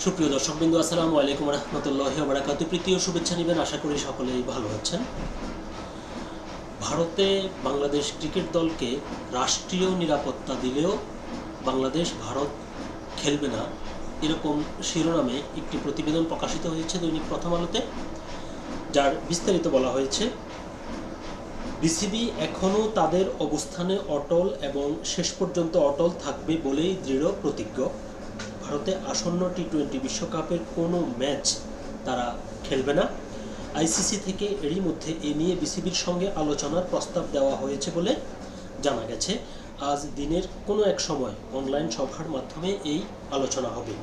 সুপ্রিয় দর্শকবৃন্দ, আসসালামু আলাইকুম রহমতুল্লাহি ওয়া বারাকাতুহু। প্রীতি ও শুভেচ্ছা নেবেন, আশা করি সকলেই ভালো আছেন। ভারতে বাংলাদেশ ক্রিকেট দলকে রাষ্ট্রীয় নিরাপত্তা দিলেও বাংলাদেশ ভারত খেলবে না, এরকম শিরোনামে একটি প্রতিবেদন প্রকাশিত হয়েছে দৈনিক প্রথম আলোতে, যার বিস্তারিত বলা হয়েছে বিসিবি এখনও তাদের অবস্থানে অটল এবং শেষ পর্যন্ত অটল থাকবে বলেই দৃঢ় প্রতিজ্ঞ। ভারতে আসন্ন টি-20 বিশ্বকাপের কোনো ম্যাচ তারা খেলবে না। আইসিসি থেকে এরই মধ্যে এ নিয়ে বিসিবির সঙ্গে আলোচনার প্রস্তাব দেওয়া হয়েছে বলে জানা গেছে। আজ দিনের কোনো এক সময় অনলাইন সভার মাধ্যমে এই আলোচনা হবে।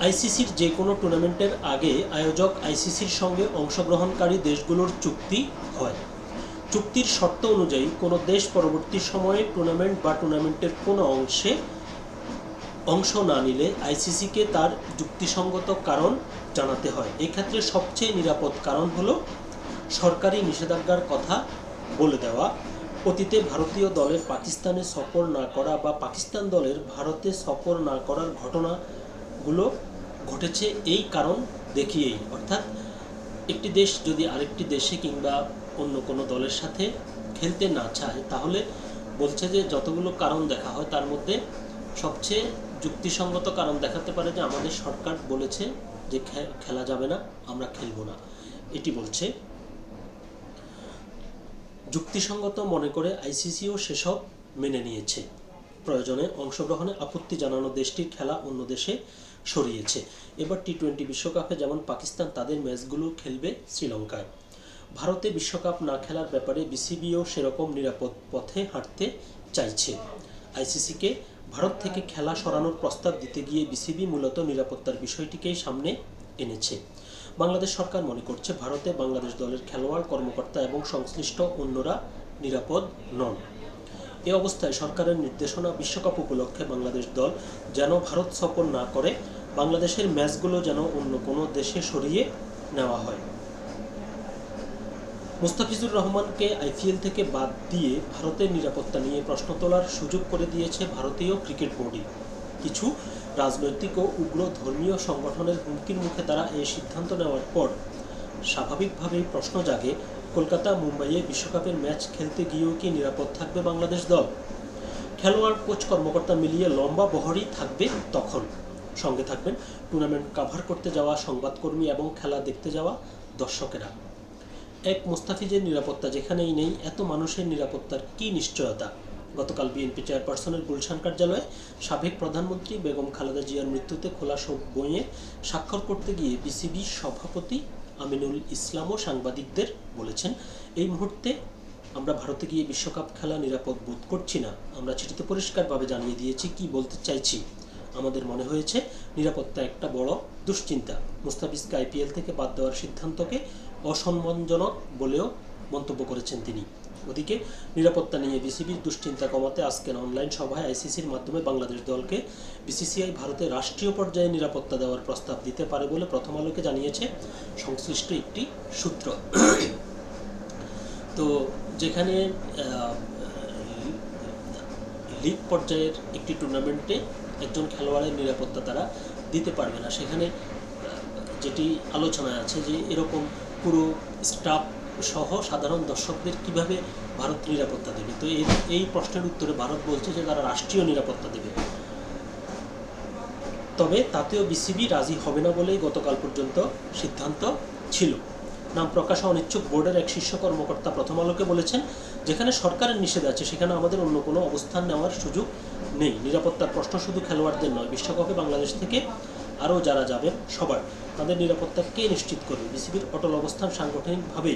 আইসিসির যে কোনো টুর্নামেন্টের আগে আয়োজক আইসিসির সঙ্গে অংশগ্রহণকারী দেশগুলোর চুক্তি হয়। চুক্তির শর্ত অনুযায়ী কোনো দেশ পরবর্তী সময়ে টুর্নামেন্ট বা টুর্নামেন্টের কোনো অংশ না নিলে আইসিসিকে তার যুক্তিসঙ্গত কারণ জানাতে হয়। এক্ষেত্রে সবচেয়ে নিরাপদ কারণ হলো সরকারি নিষেধাজ্ঞার কথা বলে দেওয়া। অতীতে ভারতীয় দলের পাকিস্তানে সফর না করা বা পাকিস্তান দলের ভারতে সফর না করার ঘটনাগুলো ঘটেছে এই কারণ দেখিয়েই, অর্থাৎ একটি দেশ যদি আরেকটি দেশে কিংবা অন্য কোনো দলের সাথে খেলতে না চায়, তাহলে বলছে যে যতগুলো কারণ দেখা হয় তার মধ্যে সবচেয়ে যুক্তিসঙ্গত কারণ দেখাতে পারে যে আমাদের সরকার বলেছে যে খেলা যাবে না, আমরা খেলবো না, এটি বলছে। যুক্তিসঙ্গত মনে করে আইসিসিও সেসব মেনে নিয়েছে। প্রয়োজনে অংশগ্রহণে আপত্তি জানানো দেশটির খেলা অন্য দেশে সরিয়েছে। এবার টি-20 বিশ্বকাপে যেমন পাকিস্তান তাদের ম্যাচগুলো খেলবে শ্রীলঙ্কায়। ভারতে বিশ্বকাপ না খেলার ব্যাপারে বিসিবিও সেরকম নিরাপদ পথে হাঁটতে চাইছে। আইসিসিকে ভারত থেকে খেলা সরানোর প্রস্তাব দিতে গিয়ে বিসিবি মূলত নিরাপত্তার বিষয়টিকেই সামনে এনেছে। বাংলাদেশ সরকার মনে করছে ভারতে বাংলাদেশ দলের খেলোয়াড়, কর্মকর্তা এবং সংশ্লিষ্ট অন্যরা নিরাপদ নন। এ অবস্থায় সরকারের নির্দেশনা বিশ্বকাপ উপলক্ষে বাংলাদেশ দল যেন ভারত সফর না করে, বাংলাদেশের ম্যাচগুলো যেন অন্য কোনো দেশে সরিয়ে নেওয়া হয়। মুস্তাফিজুর রহমানকে আইপিএল থেকে বাদ দিয়ে ভারতের নিরাপত্তা নিয়ে প্রশ্ন তোলার সুযোগ করে দিয়েছে ভারতীয় ক্রিকেট বোর্ডই। কিছু রাজনৈতিক ও উগ্র ধর্মীয় সংগঠনের হুমকির মুখে তারা এই সিদ্ধান্ত নেওয়ার পর স্বাভাবিকভাবেই প্রশ্ন জাগে, কলকাতা মুম্বাইয়ে বিশ্বকাপের ম্যাচ খেলতে গিয়েও কি নিরাপদ থাকবে বাংলাদেশ দল? খেলোয়াড়, কোচ, কর্মকর্তা মিলিয়ে লম্বা বহরই থাকবে তখন। সঙ্গে থাকবেন টুর্নামেন্ট কাভার করতে যাওয়া সংবাদকর্মী এবং খেলা দেখতে যাওয়া দর্শকেরা। এক মুস্তাফিজের নিরাপত্তা যেখানেই নেই, এত মানুষের নিরাপত্তার কী নিশ্চয়তা? গতকাল বিএনপি চেয়ারপারসনের গুলশান কার্যালয়ে সাবেক প্রধানমন্ত্রী বেগম খালেদা জিয়ার মৃত্যুতে খোলা শোক বইয়ে স্বাক্ষর করতে গিয়ে বিসিবি সভাপতি আমিনুল ইসলামও সাংবাদিকদের বলেছেন, এই মুহূর্তে আমরা ভারতে গিয়ে বিশ্বকাপ খেলা নিরাপদ বোধ করছি না। আমরা চিঠিতে পরিষ্কারভাবে জানিয়ে দিয়েছি কি বলতে চাইছি। আমাদের মনে হয়েছে নিরাপত্তা একটা বড় দুশ্চিন্তা। মুস্তাফিজকে আইপিএল থেকে বাদ দেওয়ার সিদ্ধান্তকে অসম্মানজনক বলেও মন্তব্য করেছেন তিনি। ওদিকে নিরাপত্তা নিয়ে বিসিবির দুশ্চিন্তা কমাতে আজকের অনলাইন সভায় আইসিসির মাধ্যমে বাংলাদেশ দলকে বিসিসিআই ভারতে রাষ্ট্রীয় পর্যায়ে নিরাপত্তা দেওয়ার প্রস্তাব দিতে পারে বলে প্রথম আলোকে জানিয়েছে সংশ্লিষ্ট একটি সূত্র। তো যেখানে লিগ পর্যায়ের একটি টুর্নামেন্টে একজন খেলোয়াড়ের নিরাপত্তা তারা দিতে পারবে না, সেখানে যেটি আলোচনায় আছে যে এরকম পুরো স্টাফ সহ সাধারণ দর্শকদের কিভাবে ভারত নিরাপত্তা দেবে। তো এই প্রশ্নের উত্তরে ভারত বলছে যে তারা রাষ্ট্রীয় নিরাপত্তা দেবে। তবে তাতেও বিসিবি রাজি হবে না বলেই গতকাল পর্যন্ত সিদ্ধান্ত ছিল। নাম প্রকাশে অনিচ্ছুক বোর্ডের এক শীর্ষ কর্মকর্তা প্রথম আলোকে বলেছেন, যেখানে সরকারের নিষেধ আছে সেখানে আমাদের অন্য কোনো অবস্থান নেওয়ার সুযোগ নেই। নিরাপত্তার প্রশ্ন শুধু খেলোয়াড়দের নয়, বিশ্বকাপে বাংলাদেশ থেকে আরও যারা যাবেন সবার, তাদের নিরাপত্তা কে নিশ্চিত করবে? বিসিবির অটল অবস্থান সাংগঠনিকভাবে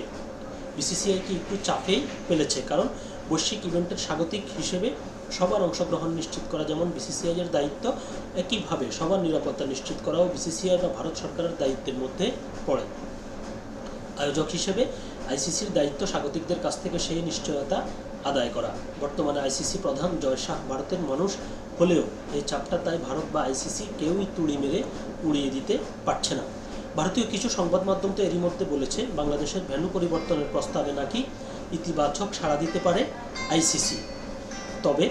বিসিসিআইকে একটু চাপেই ফেলেছে, কারণ বৈশ্বিক ইভেন্টের স্বাগতিক হিসেবে সবার অংশগ্রহণ নিশ্চিত করা যেমন বিসিসিআইয়ের দায়িত্ব, একইভাবে সবার নিরাপত্তা নিশ্চিত করাও বিসিসিআই বা ভারত সরকারের দায়িত্বের মধ্যে পড়ে। আয়োজক হিসেবে আইসিসির দায়িত্ব স্বাগতিকদের কাছ থেকে সেই নিশ্চয়তা আদায় করা। বর্তমানে আইসিসি প্রধান জয় শাহ ভারতের মানুষ হলেও এই চাপটা তাই ভারত বা আইসিসি কেউই তুড়ি মেরে উড়িয়ে দিতে পারছে না। ভারতীয় কিছু সংবাদ মাধ্যম তো এরই মধ্যে বলেছে বাংলাদেশের ভেন্যু পরিবর্তনের প্রস্তাবে নাকি ইতিবাচক সাড়া দিতে পারে আইসিসি। তবে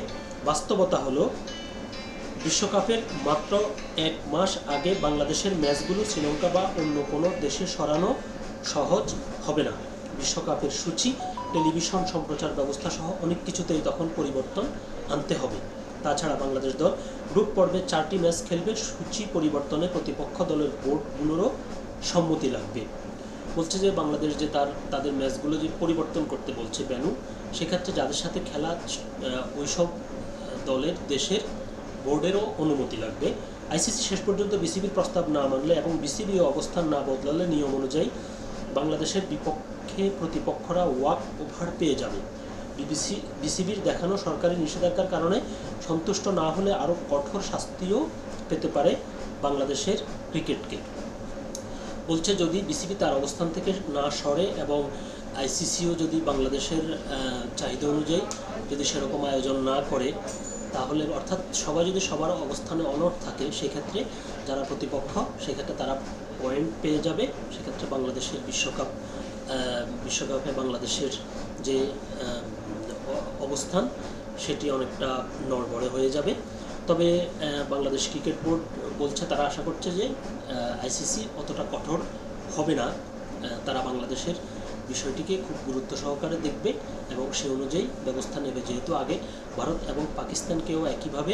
বাস্তবতা হলো বিশ্বকাপের মাত্র 1 মাস আগে বাংলাদেশের ম্যাচগুলো শ্রীলঙ্কা বা অন্য কোনো দেশে সরানো সহজ হবে না। বিশ্বকাপের সূচি, টেলিভিশন সম্প্রচার ব্যবস্থা সহ অনেক কিছুতেই তখন পরিবর্তন আনতে হবে। তাছাড়া বাংলাদেশ দল গ্রুপ পর্বে 4টি ম্যাচ খেলবে। সূচি পরিবর্তনে প্রতিপক্ষ দলের বোর্ডগুলোরও সম্মতি লাগবে। বলছে যে বাংলাদেশ যে তাদের ম্যাচগুলো যে পরিবর্তন করতে বলছে বেনু, সেক্ষেত্রে যাদের সাথে খেলা ওইসব দলের দেশের বোর্ডেরও অনুমতি লাগবে। আইসিসি শেষ পর্যন্ত বিসিবির প্রস্তাব না মানলে এবং বিসিবি অবস্থান না বদলালে নিয়ম অনুযায়ী বাংলাদেশের বিপক্ষে প্রতিপক্ষরা ওয়াক ওভার পেয়ে যাবে। বিসিবির দেখানো সরকারি নিষেধাজ্ঞার কারণে সন্তুষ্ট না হলে আরও কঠোর শাস্তিও পেতে পারে বাংলাদেশের ক্রিকেটকে। বলছে যদি বিসিবি তার অবস্থান থেকে না সরে এবং আইসিসিও যদি বাংলাদেশের চাহিদা অনুযায়ী যদি সেরকম আয়োজন না করে, তাহলে অর্থাৎ সবাই যদি সবার অবস্থানে অনড় থাকে, সেক্ষেত্রে যারা প্রতিপক্ষ সেক্ষেত্রে তারা পয়েন্ট পেয়ে যাবে। সেক্ষেত্রে বাংলাদেশের বিশ্বকাপে বাংলাদেশের যে অবস্থান সেটি অনেকটা নড়বড়ে হয়ে যাবে। তবে বাংলাদেশ ক্রিকেট বোর্ড বলছে তারা আশা করছে যে আইসিসি অতটা কঠোর হবে না। তারা বাংলাদেশের বিষয়টিকে খুব গুরুত্ব সহকারে দেখবে এবং সে অনুযায়ী ব্যবস্থা নেবে, যেহেতু আগে ভারত এবং পাকিস্তানকেও একইভাবে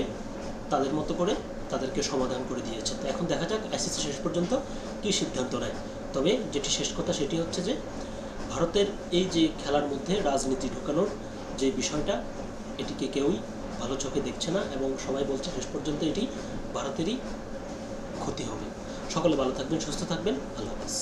তাদের মতো করে তাদেরকে সমাধান করে দিয়েছে। তো এখন দেখা যাক আইসিসি শেষ পর্যন্ত কী সিদ্ধান্ত নেয়। তবে যেটি শেষ কথা সেটি হচ্ছে যে ভারতের এই যে খেলার মধ্যে রাজনীতি ঢোকানোর যে বিষয়টা, এটিকে কেউই ভালো চোখে দেখছে না এবং সবাই বলছে শেষ পর্যন্ত এটি ভারতেরই ক্ষতি হবে। সকলে ভালো থাকবেন, সুস্থ থাকবেন, আল্লাহ হাফেজ।